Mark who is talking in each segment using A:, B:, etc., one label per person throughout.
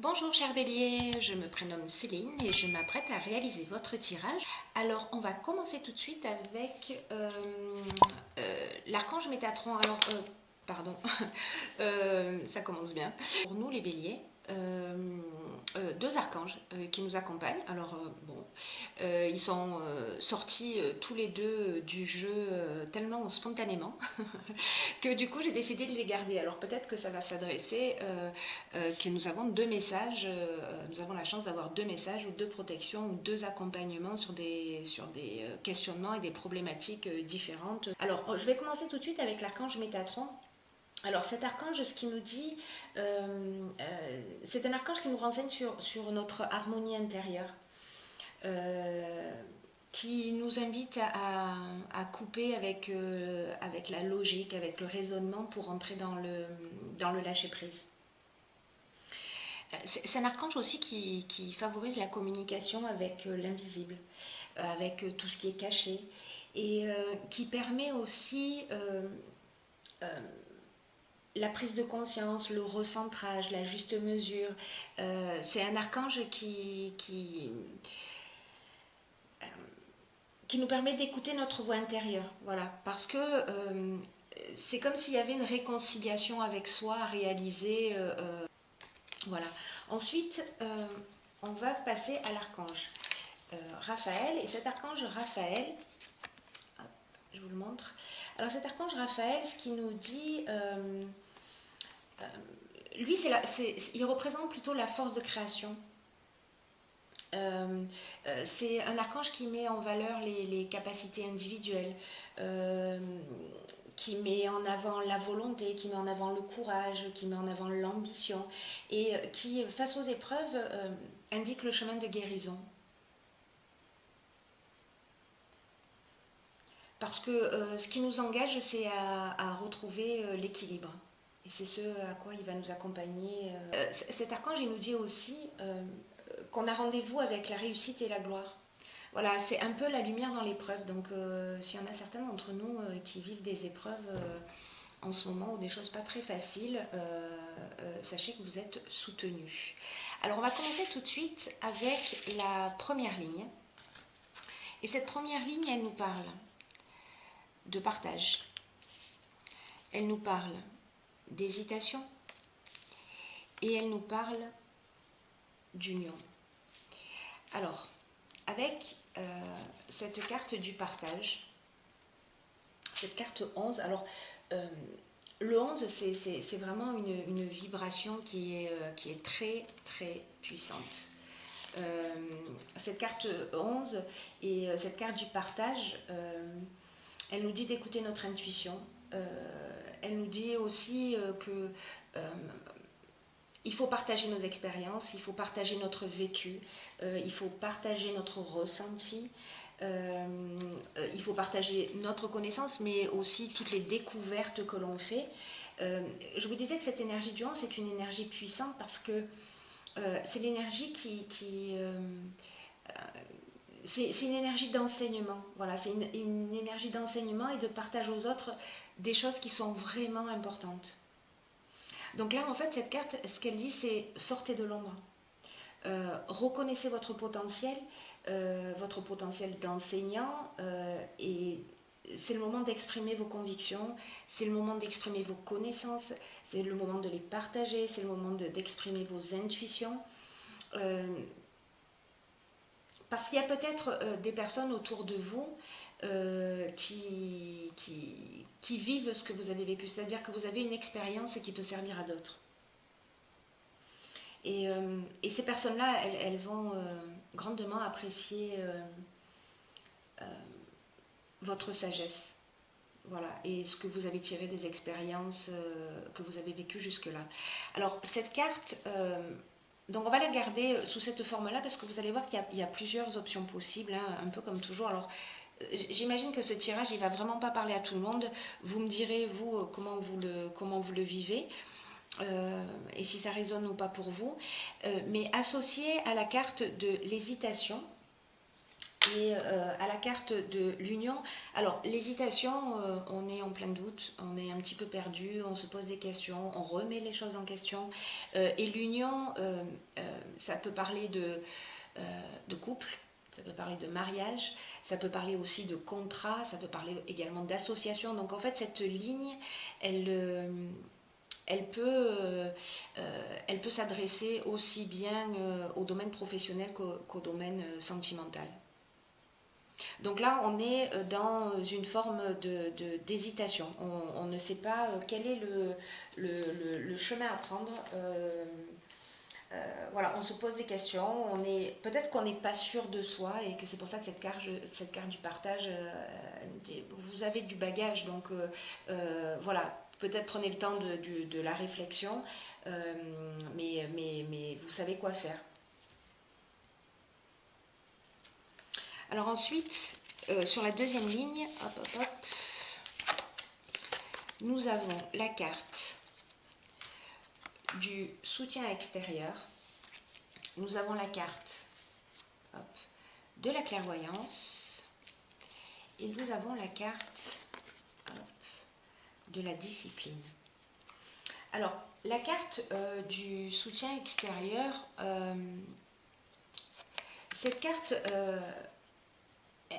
A: Bonjour cher Bélier, je me prénomme Céline et je m'apprête à réaliser votre tirage. Alors on va commencer tout de suite avec l'archange Métatron. Alors, pardon, ça commence bien. Pour nous les Béliers, deux archanges qui nous accompagnent. Alors ils sont sortis tous les deux du jeu tellement spontanément que du coup j'ai décidé de les garder. Alors peut-être que ça va s'adresser, que nous avons deux messages, nous avons la chance d'avoir deux messages ou deux protections ou deux accompagnements sur des questionnements et des problématiques différentes. Alors je vais commencer tout de suite avec l'archange Métatron. Alors cet archange, ce qu'il nous dit, c'est un archange qui nous renseigne sur notre harmonie intérieure. Qui nous invite à couper avec la logique, avec le raisonnement pour entrer dans le lâcher-prise. C'est un archange aussi qui favorise la communication avec l'invisible, avec tout ce qui est caché, et qui permet aussi la prise de conscience, le recentrage, la juste mesure. C'est un archange qui nous permet d'écouter notre voix intérieure, voilà, parce que c'est comme s'il y avait une réconciliation avec soi à réaliser, voilà. Ensuite, on va passer à l'archange Raphaël, et cet archange Raphaël, hop, je vous le montre. Alors cet archange Raphaël, ce qu'il nous dit, lui, il représente plutôt la force de création. C'est un archange qui met en valeur les capacités individuelles, qui met en avant la volonté, qui met en avant le courage, qui met en avant l'ambition, et qui, face aux épreuves, indique le chemin de guérison. Parce que ce qui nous engage, c'est à retrouver l'équilibre. Et c'est ce à quoi il va nous accompagner. Cet archange, il nous dit aussi qu'on a rendez-vous avec la réussite et la gloire. Voilà, c'est un peu la lumière dans l'épreuve. Donc, s'il y en a certains d'entre nous qui vivent des épreuves en ce moment ou des choses pas très faciles, sachez que vous êtes soutenus. Alors, on va commencer tout de suite avec la première ligne. Et cette première ligne, elle nous parle de partage. Elle nous parle d'hésitation et elle nous parle d'union. Alors, avec cette carte du partage, cette carte 11, alors le 11 c'est vraiment une vibration qui est très très puissante. Cette carte 11 et cette carte du partage, elle nous dit d'écouter notre intuition. Elle nous dit aussi que il faut partager nos expériences, il faut partager notre vécu, il faut partager notre ressenti, il faut partager notre connaissance, mais aussi toutes les découvertes que l'on fait. Je vous disais que cette énergie du 11, c'est une énergie puissante parce que c'est l'énergie c'est une énergie d'enseignement. Voilà, c'est une énergie d'enseignement et de partage aux autres des choses qui sont vraiment importantes. Donc là, en fait, cette carte, ce qu'elle dit, c'est sortez de l'ombre. Reconnaissez votre potentiel d'enseignant, et c'est le moment d'exprimer vos convictions, c'est le moment d'exprimer vos connaissances, c'est le moment de les partager, c'est le moment d'exprimer vos intuitions. Parce qu'il y a peut-être des personnes autour de vous qui vivent ce que vous avez vécu, c'est-à-dire que vous avez une expérience qui peut servir à d'autres. Et ces personnes-là, elles vont grandement apprécier votre sagesse. Voilà, et ce que vous avez tiré des expériences que vous avez vécues jusque-là. Alors, cette carte, donc on va la garder sous cette forme-là parce que vous allez voir qu'il y a plusieurs options possibles, hein, un peu comme toujours. Alors, j'imagine que ce tirage, il ne va vraiment pas parler à tout le monde. Vous me direz, vous, comment vous le vivez. Et si ça résonne ou pas pour vous, mais associé à la carte de l'hésitation, Et à la carte de l'union, alors l'hésitation, on est en plein doute, on est un petit peu perdu, on se pose des questions, on remet les choses en question. Et l'union, ça peut parler de couple, ça peut parler de mariage, ça peut parler aussi de contrat, ça peut parler également d'association. Donc en fait, cette ligne, elle peut, elle peut s'adresser aussi bien au domaine professionnel qu'au domaine sentimental. Donc là, on est dans une forme d'hésitation. On ne sait pas quel est le chemin à prendre. Voilà, on se pose des questions. Peut-être qu'on n'est pas sûr de soi et que c'est pour ça que cette carte du partage, vous avez du bagage. Donc voilà, peut-être prenez le temps de la réflexion, mais vous savez quoi faire. Alors ensuite, sur la deuxième ligne, hop, hop, hop, nous avons la carte du soutien extérieur. Nous avons la carte hop, de la clairvoyance. Et nous avons la carte hop, de la discipline. Alors, la carte du soutien extérieur, cette carte,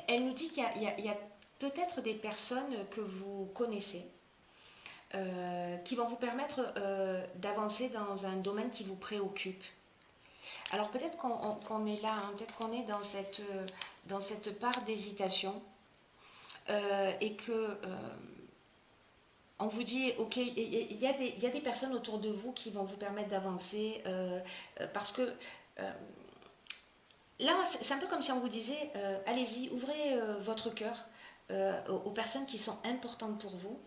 A: elle nous dit qu'il y a peut-être des personnes que vous connaissez qui vont vous permettre d'avancer dans un domaine qui vous préoccupe. Alors peut-être qu'on est là, hein, peut-être qu'on est dans cette part d'hésitation et que on vous dit, ok, il y a des personnes autour de vous qui vont vous permettre d'avancer parce que là, c'est un peu comme si on vous disait, allez-y, ouvrez votre cœur aux personnes qui sont importantes pour vous,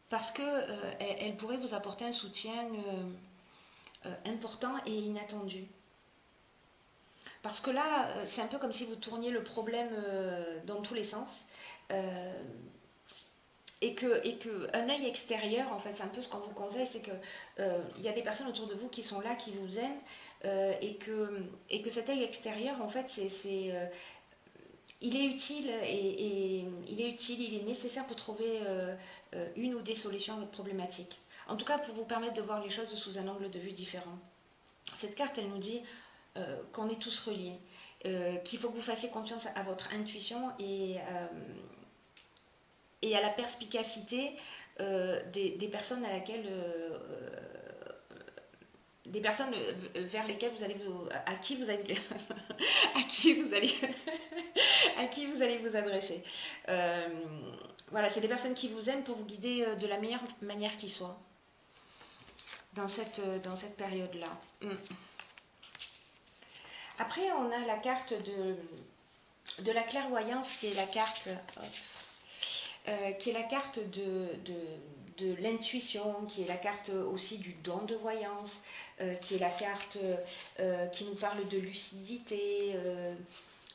A: parce qu'elles pourraient vous apporter un soutien important et inattendu. Parce que là, c'est un peu comme si vous tourniez le problème dans tous les sens. Et qu'un œil extérieur, en fait, c'est un peu ce qu'on vous conseille, c'est qu'il y a des personnes autour de vous qui sont là, qui vous aiment, et que cet œil extérieur, en fait, il est utile il est nécessaire pour trouver une ou des solutions à votre problématique. En tout cas, pour vous permettre de voir les choses sous un angle de vue différent. Cette carte, elle nous dit qu'on est tous reliés, qu'il faut que vous fassiez confiance à votre intuition et à la perspicacité des personnes des personnes vers lesquelles vous allez à qui vous allez à qui vous allez à qui vous allez vous adresser. Voilà, c'est des personnes qui vous aiment pour vous guider de la meilleure manière qui soit dans cette période-là. Après, on a la carte de la clairvoyance qui est la carte de l'intuition, qui est la carte aussi du don de voyance, qui est la carte qui nous parle de lucidité,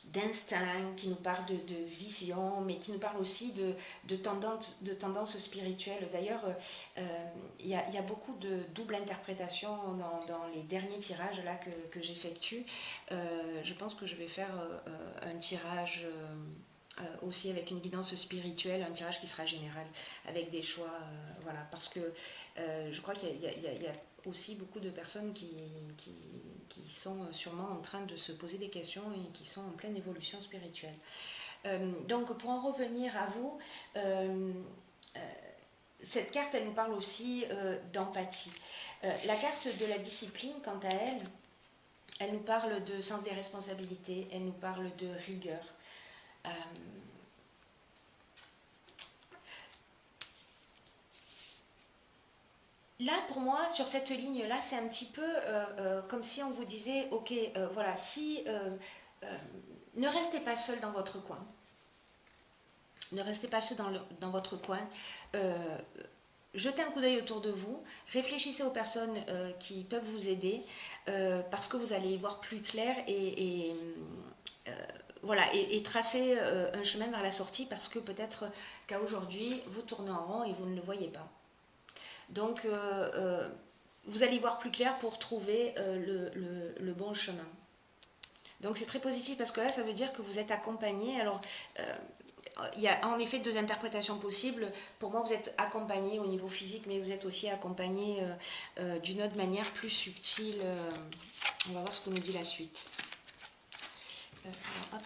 A: d'instinct, qui nous parle de vision, mais qui nous parle aussi de tendance spirituelle. D'ailleurs, il y a beaucoup de double interprétation dans les derniers tirages là, que j'effectue. Je pense que je vais faire un tirage aussi avec une guidance spirituelle, un tirage qui sera général, avec des choix, voilà, parce que je crois qu'il y a aussi beaucoup de personnes qui sont sûrement en train de se poser des questions et qui sont en pleine évolution spirituelle. Donc pour en revenir à vous, cette carte, elle nous parle aussi d'empathie. La carte de la discipline, quant à elle, elle nous parle de sens des responsabilités, elle nous parle de rigueur. Là, pour moi, sur cette ligne-là, c'est un petit peu comme si on vous disait, ok, voilà, si ne restez pas seul dans votre coin. Ne restez pas seul dans votre coin. Jetez un coup d'œil autour de vous. Réfléchissez aux personnes qui peuvent vous aider parce que vous allez y voir plus clair voilà, et tracer un chemin vers la sortie parce que peut-être qu'à aujourd'hui, vous tournez en rond et vous ne le voyez pas. Donc, vous allez y voir plus clair pour trouver le bon chemin. Donc c'est très positif parce que là, ça veut dire que vous êtes accompagné. Alors, il y a en effet deux interprétations possibles. Pour moi, vous êtes accompagné au niveau physique, mais vous êtes aussi accompagné d'une autre manière plus subtile. On va voir ce que nous dit la suite. Hop, hop.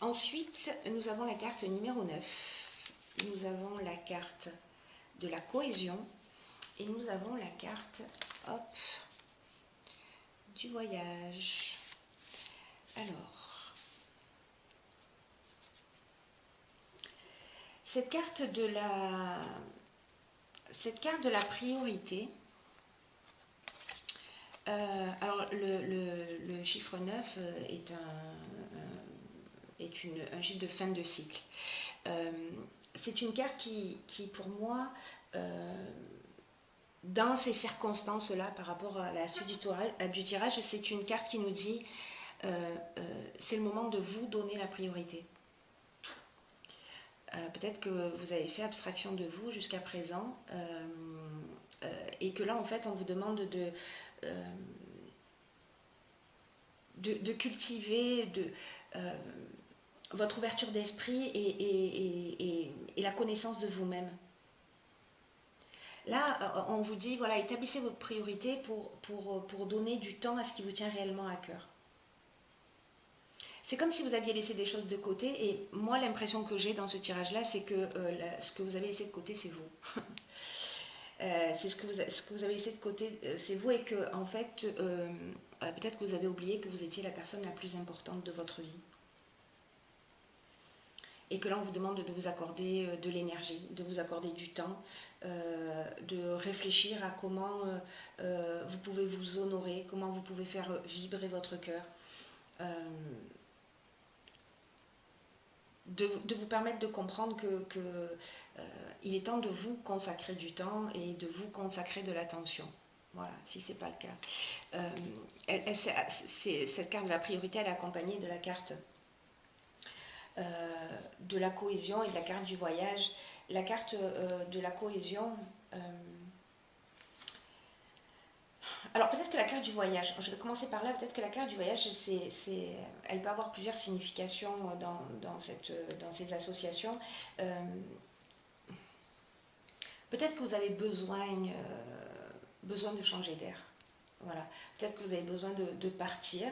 A: Ensuite, nous avons la carte numéro 9. Nous avons la carte de la cohésion. Et nous avons la carte, hop, du voyage. Alors, cette carte de la priorité, alors le chiffre 9 est un chiffre de fin de cycle. C'est une carte qui pour moi, dans ces circonstances-là, par rapport à la suite du tirage, c'est une carte qui nous dit c'est le moment de vous donner la priorité. Peut-être que vous avez fait abstraction de vous jusqu'à présent et que là, en fait, on vous demande de cultiver votre ouverture d'esprit et la connaissance de vous-même. Là, on vous dit, voilà, établissez votre priorité pour donner du temps à ce qui vous tient réellement à cœur. C'est comme si vous aviez laissé des choses de côté, et moi, l'impression que j'ai dans ce tirage-là, c'est que ce que vous avez laissé de côté, c'est vous. C'est ce que vous avez laissé de côté, c'est vous, et que, en fait, peut-être que vous avez oublié que vous étiez la personne la plus importante de votre vie. Et que là, on vous demande de vous accorder de l'énergie, de vous accorder du temps, de réfléchir à comment vous pouvez vous honorer, comment vous pouvez faire vibrer votre cœur. De vous permettre de comprendre que il est temps de vous consacrer du temps et de vous consacrer de l'attention. Voilà, si ce n'est pas le cas. Cette carte de la priorité, elle est accompagnée de la carte de la cohésion et de la carte du voyage. La carte de la cohésion... alors peut-être que la carte du voyage, je vais commencer par là, peut-être que la carte du voyage, elle peut avoir plusieurs significations dans ces associations. Peut-être que vous avez besoin de changer d'air. Voilà. Peut-être que vous avez besoin de partir.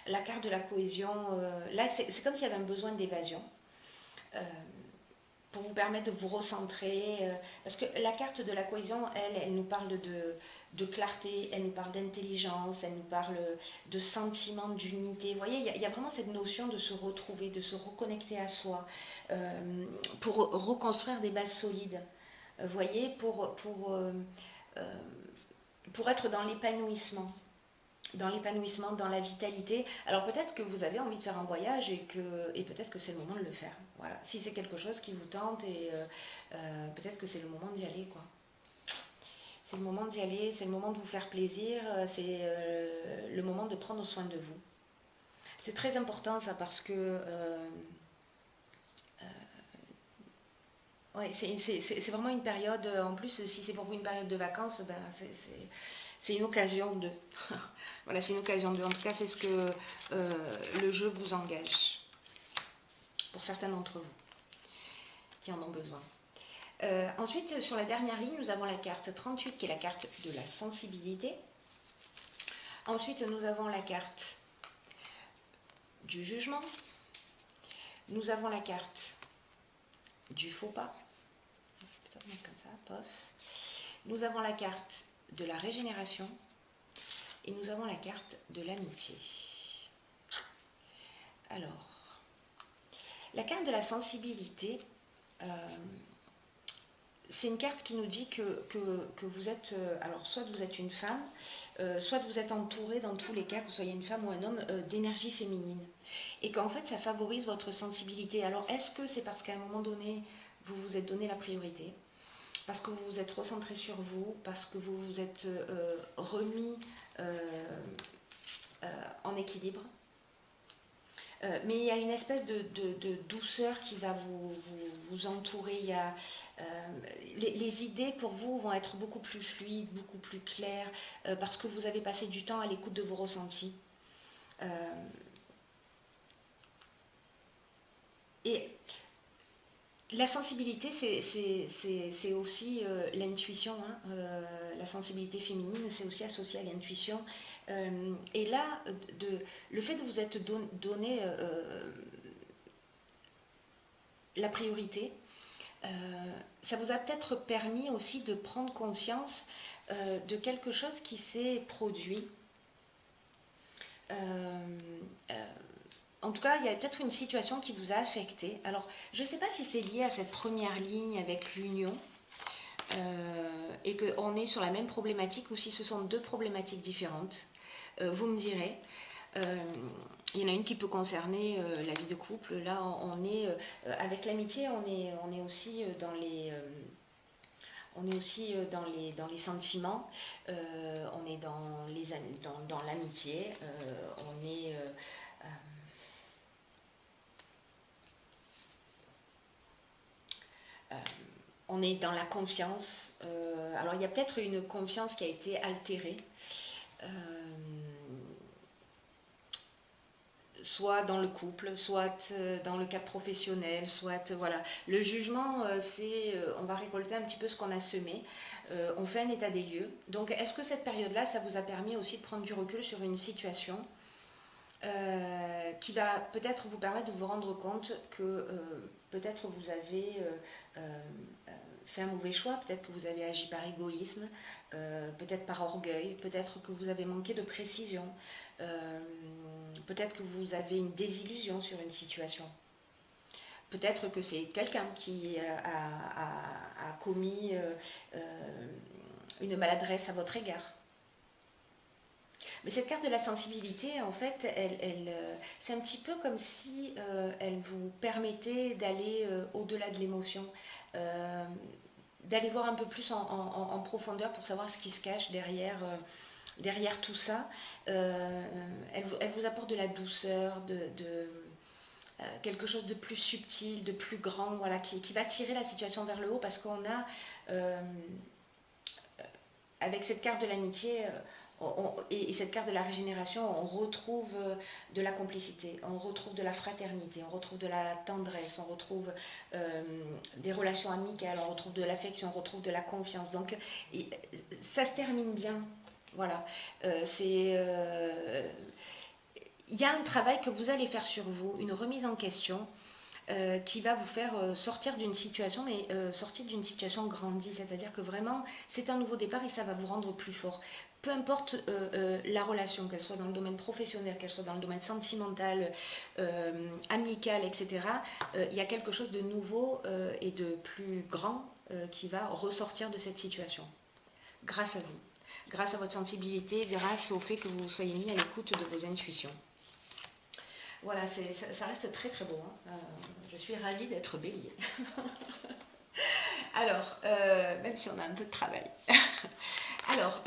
A: La carte de la cohésion, là c'est comme s'il y avait un besoin d'évasion. Pour vous permettre de vous recentrer, parce que la carte de la cohésion, elle nous parle de clarté, elle nous parle d'intelligence, elle nous parle de sentiment d'unité. Vous voyez, il y a vraiment cette notion de se retrouver, de se reconnecter à soi, pour reconstruire des bases solides. Vous voyez, pour être dans l'épanouissement. Dans la vitalité. Alors peut-être que vous avez envie de faire un voyage et peut-être que c'est le moment de le faire. Voilà. Si c'est quelque chose qui vous tente, et peut-être que c'est le moment d'y aller, quoi. C'est le moment d'y aller, c'est le moment de vous faire plaisir, c'est le moment de prendre soin de vous. C'est très important ça, parce que ouais, c'est vraiment une période, en plus si c'est pour vous une période de vacances, ben, c'est une occasion de... voilà, c'est une occasion de... En tout cas, c'est ce que le jeu vous engage. Pour certains d'entre vous qui en ont besoin. Ensuite, sur la dernière ligne, nous avons la carte 38, qui est la carte de la sensibilité. Ensuite, nous avons la carte du jugement. Nous avons la carte du faux pas. Comme ça, pof. Nous avons la carte de la régénération et nous avons la carte de l'amitié. Alors, la carte de la sensibilité, c'est une carte qui nous dit que vous êtes, alors soit vous êtes une femme, soit vous êtes entouré, dans tous les cas, que vous soyez une femme ou un homme, d'énergie féminine. Et qu'en fait, ça favorise votre sensibilité. Alors, est-ce que c'est parce qu'à un moment donné, vous vous êtes donné la priorité ? Parce que vous vous êtes recentré sur vous, parce que vous vous êtes remis en équilibre. Mais il y a une espèce de douceur qui va vous entourer. Il y a, les idées pour vous vont être beaucoup plus fluides, beaucoup plus claires, parce que vous avez passé du temps à l'écoute de vos ressentis. Et la sensibilité, c'est aussi l'intuition. Hein. La sensibilité féminine, c'est aussi associé à l'intuition. Et là, le fait de vous être donné la priorité, ça vous a peut-être permis aussi de prendre conscience de quelque chose qui s'est produit. En tout cas, il y a peut-être une situation qui vous a affecté. Alors, je ne sais pas si c'est lié à cette première ligne avec l'union et qu'on est sur la même problématique ou si ce sont deux problématiques différentes. Vous me direz. Il y en a une qui peut concerner la vie de couple. Là, on est avec l'amitié, on est aussi dans les dans les sentiments, on est dans l'amitié, on est on est dans la confiance. Alors il y a peut-être une confiance qui a été altérée. Soit dans le couple, soit dans le cadre professionnel, soit voilà. Le jugement, c'est on va récolter un petit peu ce qu'on a semé. On fait un état des lieux. Donc, est-ce que cette période-là, ça vous a permis aussi de prendre du recul sur une situation qui va peut-être vous permettre de vous rendre compte que peut-être vous avez fait un mauvais choix, peut-être que vous avez agi par égoïsme, peut-être par orgueil, peut-être que vous avez manqué de précision, peut-être que vous avez une désillusion sur une situation. Peut-être que c'est quelqu'un qui a commis une maladresse à votre égard. Mais cette carte de la sensibilité, en fait, c'est un petit peu comme si elle vous permettait d'aller au-delà de l'émotion, d'aller voir un peu plus en profondeur pour savoir ce qui se cache derrière tout ça. Elle vous apporte de la douceur, quelque chose de plus subtil, de plus grand, voilà, qui va tirer la situation vers le haut parce qu'on a, avec cette carte de l'amitié, et cette carte de la régénération, on retrouve de la complicité, on retrouve de la fraternité, on retrouve de la tendresse, on retrouve des relations amicales, on retrouve de l'affection, on retrouve de la confiance. Donc ça se termine bien. Voilà. Il y a un travail que vous allez faire sur vous, une remise en question qui va vous faire sortir d'une situation, mais sortir d'une situation grandie. C'est-à-dire que vraiment, c'est un nouveau départ et ça va vous rendre plus fort. Peu importe la relation, qu'elle soit dans le domaine professionnel, qu'elle soit dans le domaine sentimental, amical, etc., il y a quelque chose de nouveau et de plus grand qui va ressortir de cette situation. Grâce à vous. Grâce à votre sensibilité, grâce au fait que vous soyez mis à l'écoute de vos intuitions. Voilà, ça reste très très beau. Hein. Je suis ravie d'être bélier. Alors, même si on a un peu de travail. Alors,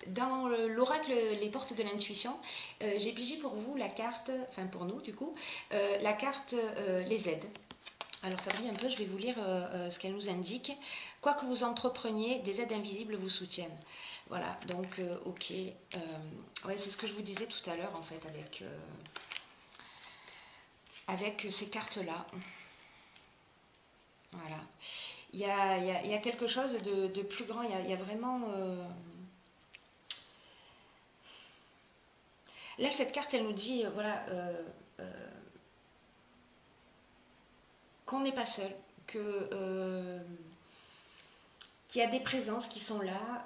A: dans l'oracle Les portes de l'intuition, j'ai pigé pour vous la carte, enfin pour nous du coup, la carte Les aides. Alors ça brille un peu, je vais vous lire ce qu'elle nous indique. Quoi que vous entrepreniez, des aides invisibles vous soutiennent. Voilà, donc ok. Ouais, c'est ce que je vous disais tout à l'heure en fait avec ces cartes-là. Voilà. Il y a quelque chose de plus grand, il y a vraiment... Là, cette carte, elle nous dit, voilà, qu'on n'est pas seul, qu'il y a des présences qui sont là,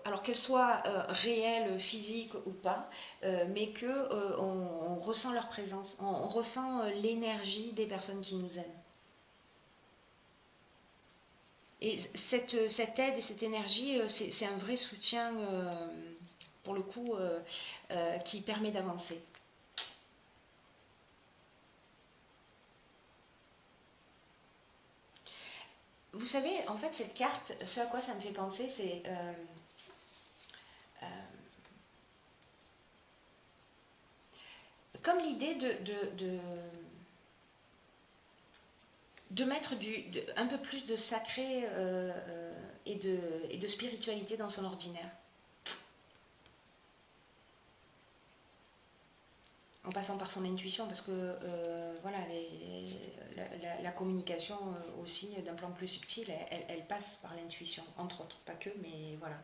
A: alors qu'elles soient réelles, physiques ou pas, mais qu'on ressent leur présence, on ressent l'énergie des personnes qui nous aiment. Et cette aide et cette énergie, c'est un vrai soutien, pour le coup, qui permet d'avancer. Vous savez, en fait, cette carte, ce à quoi ça me fait penser, c'est... comme l'idée de mettre un peu plus de sacré et de spiritualité dans son ordinaire. en passant par son intuition, parce que voilà, la communication aussi, d'un plan plus subtil, elle passe par l'intuition, entre autres, pas que, mais voilà.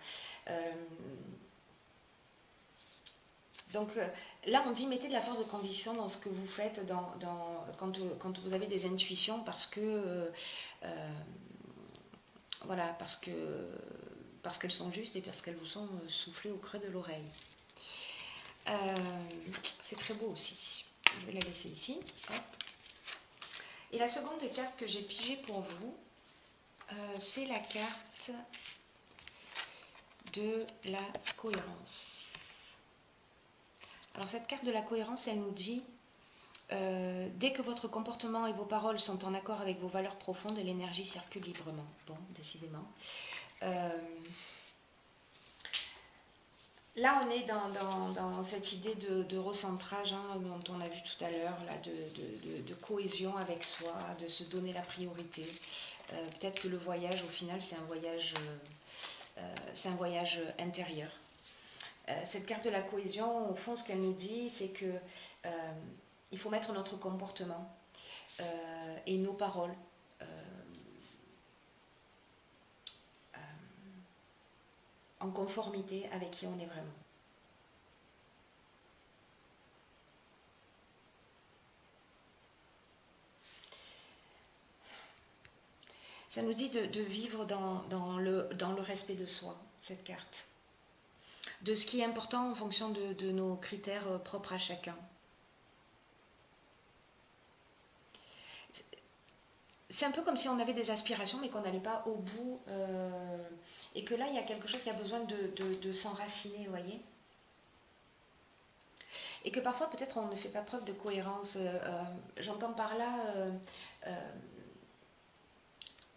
A: Donc là, on dit mettez de la force de conviction dans ce que vous faites quand vous avez des intuitions, parce que voilà, parce qu'elles sont justes et parce qu'elles vous sont soufflées au creux de l'oreille. C'est très beau aussi. Je vais la laisser ici. Hop. Et la seconde carte que j'ai pigée pour vous, c'est la carte de la cohérence. Alors cette carte de la cohérence, elle nous dit dès que votre comportement et vos paroles sont en accord avec vos valeurs profondes, l'énergie circule librement. Bon, décidément. Là, on est dans cette idée de recentrage dont on a vu tout à l'heure, de cohésion avec soi, de se donner la priorité. Peut-être que le voyage, au final, c'est un voyage intérieur. Cette carte de la cohésion, au fond, ce qu'elle nous dit, c'est que il faut mettre notre comportement et nos paroles en conformité avec qui on est vraiment. Ça nous dit de vivre dans le respect de soi, cette carte. De ce qui est important en fonction de nos critères propres à chacun. C'est un peu comme si on avait des aspirations mais qu'on n'allait pas au bout et que là il y a quelque chose qui a besoin de s'enraciner, vous voyez. Et que parfois peut-être on ne fait pas preuve de cohérence. J'entends par là,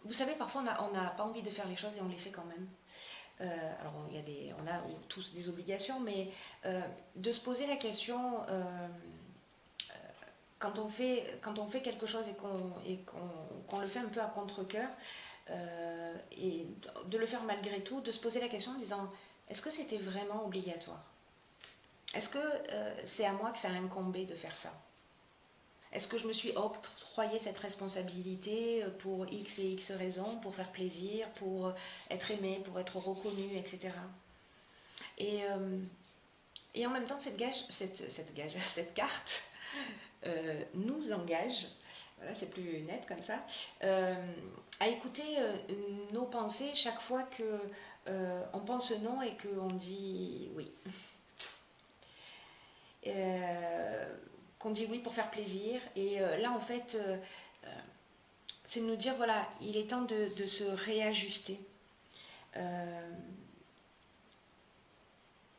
A: vous savez, parfois on n'a pas envie de faire les choses et on les fait quand même. Alors on a tous des obligations, mais de se poser la question quand on fait quelque chose et qu'on le fait un peu à contre-cœur, et de le faire malgré tout, de se poser la question en disant est-ce que c'était vraiment obligatoire? Est-ce que c'est à moi que ça a incombé de faire ça? Est-ce que je me suis octroyé cette responsabilité pour X et X raisons, pour faire plaisir, pour être aimé, pour être reconnu, etc. Et en même temps, cette carte nous engage, voilà, c'est plus net comme ça, à écouter nos pensées chaque fois que on pense non et qu'on dit oui. Qu'on dit oui pour faire plaisir. Et là, en fait, c'est de nous dire, voilà, il est temps de se réajuster.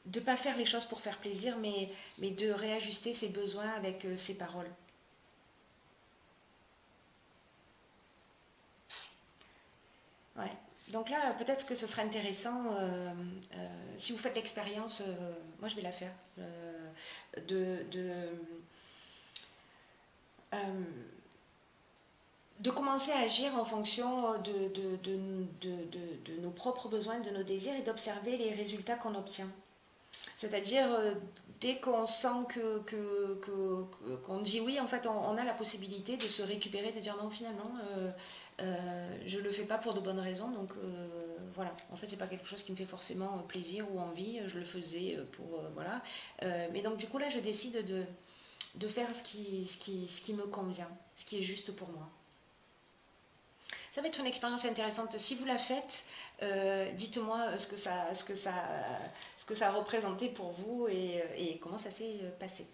A: De ne pas faire les choses pour faire plaisir, mais de réajuster ses besoins avec ses paroles. Ouais. Donc là, peut-être que ce serait intéressant, si vous faites l'expérience, moi je vais la faire, de commencer à agir en fonction de nos propres besoins, de nos désirs et d'observer les résultats qu'on obtient. C'est-à-dire, dès qu'on sent qu'on dit oui, en fait, on a la possibilité de se récupérer, de dire non, finalement, je ne le fais pas pour de bonnes raisons, donc voilà. En fait, c'est pas quelque chose qui me fait forcément plaisir ou envie, je le faisais pour, voilà. Mais donc, du coup, là, je décide de faire ce qui me convient, ce qui est juste pour moi. Ça va être une expérience intéressante. Si vous la faites, dites-moi ce que ça a représenté pour vous et comment ça s'est passé.